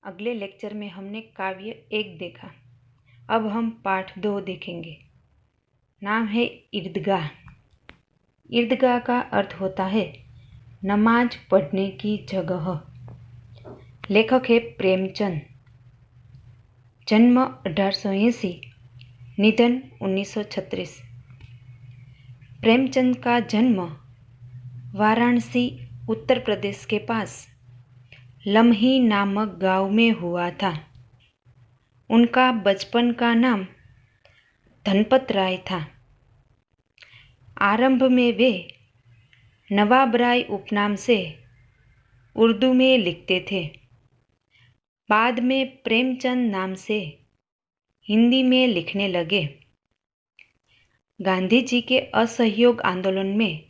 अगले लेक्चर में हमने काव्य 1 देखा। अब हम पाठ 2 देखेंगे। नाम है ईदगाह। ईदगाह का अर्थ होता है नमाज पढ़ने की जगह। लेखक है प्रेमचंद। जन्म 1880, निधन 1936। प्रेमचंद का जन्म वाराणसी उत्तर प्रदेश के पास लम्ही नामक गांव में हुआ था। उनका बचपन का नाम धनपत राय था। आरंभ में वे नवाब राय उपनाम से उर्दू में लिखते थे। बाद में प्रेमचंद नाम से हिंदी में लिखने लगे। गांधी जी के असहयोग आंदोलन में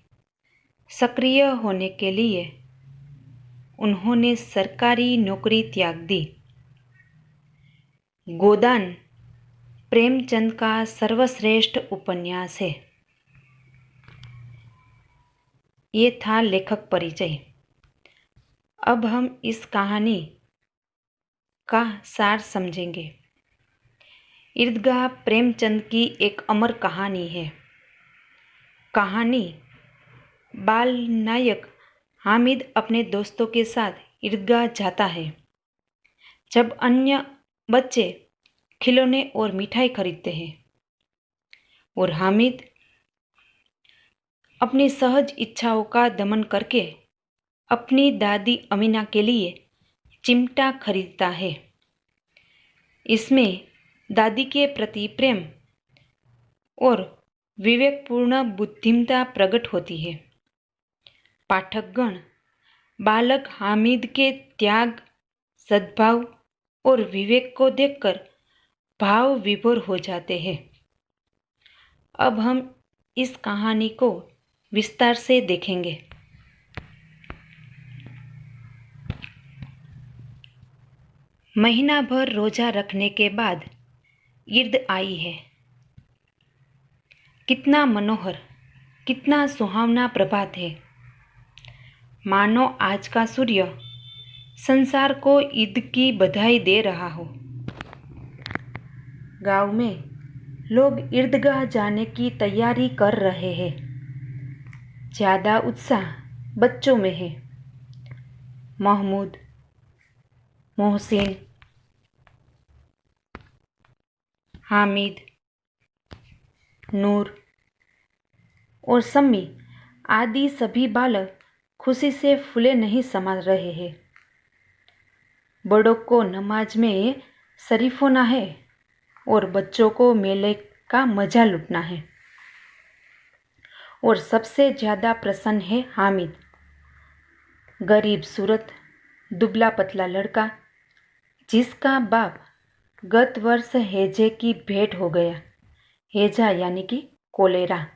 सक्रिय होने के लिए उन्होंने सरकारी नौकरी त्याग दी। गोदान प्रेमचंद का सर्वश्रेष्ठ उपन्यास है। ये था लेखक परिचय। अब हम इस कहानी का सार समझेंगे। ईदगाह प्रेमचंद की एक अमर कहानी है। कहानी बाल नायक हामिद अपने दोस्तों के साथ ईदगाह जाता है। जब अन्य बच्चे खिलौने और मिठाई खरीदते हैं और हामिद अपनी सहज इच्छाओं का दमन करके अपनी दादी अमीना के लिए चिमटा खरीदता है। इसमें दादी के प्रति प्रेम और विवेकपूर्ण बुद्धिमत्ता प्रकट होती है। पाठकगण बालक हामिद के त्याग, सद्भाव और विवेक को देखकर भाव विभोर हो जाते हैं। अब हम इस कहानी को विस्तार से देखेंगे। महीना भर रोजा रखने के बाद ईद आई है। कितना मनोहर, कितना सुहावना प्रभात है। मानो आज का सूर्य संसार को ईद की बधाई दे रहा हो। गांव में लोग ईदगाह जाने की तैयारी कर रहे हैं। ज्यादा उत्साह बच्चों में है। महमूद, मोहसिन, हामिद, नूर और सम्मी आदि सभी बालक खुशी से फूले नहीं समा रहे हैं। बड़ों को नमाज में शरीफ होना है और बच्चों को मेले का मजा लूटना है। और सबसे ज्यादा प्रसन्न है हामिद, गरीब सूरत, दुबला पतला लड़का, जिसका बाप गत वर्ष हैजे की भेंट हो गया। हैजा यानी कि कोलेरा।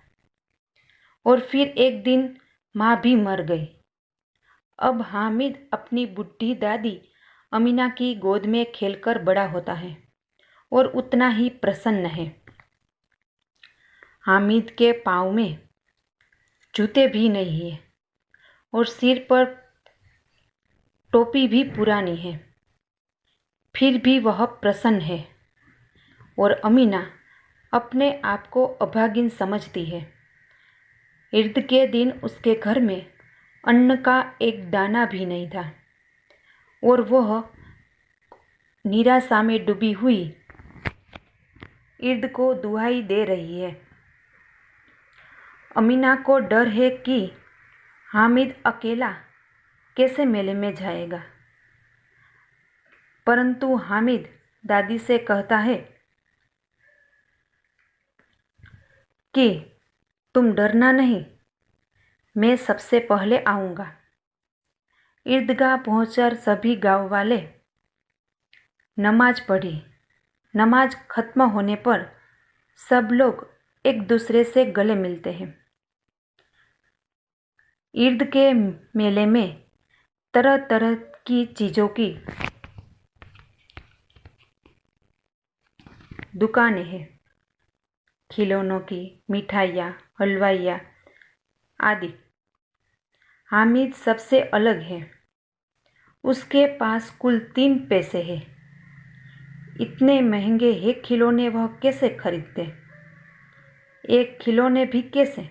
और फिर एक दिन माँ भी मर गई। अब हामिद अपनी बुढ़ी दादी अमीना की गोद में खेलकर बड़ा होता है और उतना ही प्रसन्न है। हामिद के पाँव में जूते भी नहीं है और सिर पर टोपी भी पुरानी है। फिर भी वह प्रसन्न है और अमीना अपने आप को अभागिन समझती है। ईद के दिन उसके घर में अन्न का एक दाना भी नहीं था और वह निराशा में डूबी हुई ईद को दुहाई दे रही है। अमीना को डर है कि हामिद अकेला कैसे मेले में जाएगा, परंतु हामिद दादी से कहता है कि तुम डरना नहीं, मैं सबसे पहले आऊँगा। ईदगाह पहुंचकर सभी गांव वाले नमाज पढ़ी। नमाज खत्म होने पर सब लोग एक दूसरे से गले मिलते हैं। ईद के मेले में तरह तरह की चीज़ों की दुकानें हैं। खिलौनों की, मिठाइयाँ, हलवाइयाँ आदि। हामिद सबसे अलग है उसके पास कुल 3 पैसे हैं। इतने महंगे एक खिलौने वह कैसे खरीदते? एक खिलौने भी कैसे?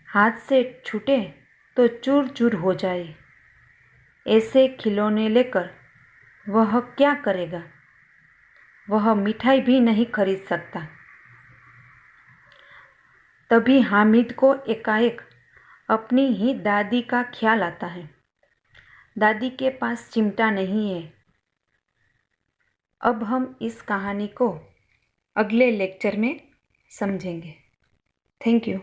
हाथ से छूटे तो चूर चूर हो जाए। ऐसे खिलौने लेकर वह क्या करेगा? वह मिठाई भी नहीं खरीद सकता। तभी हामिद को एकाएक अपनी ही दादी का ख्याल आता है। दादी के पास चिमटा नहीं है। अब हम इस कहानी को अगले लेक्चर में समझेंगे। Thank you.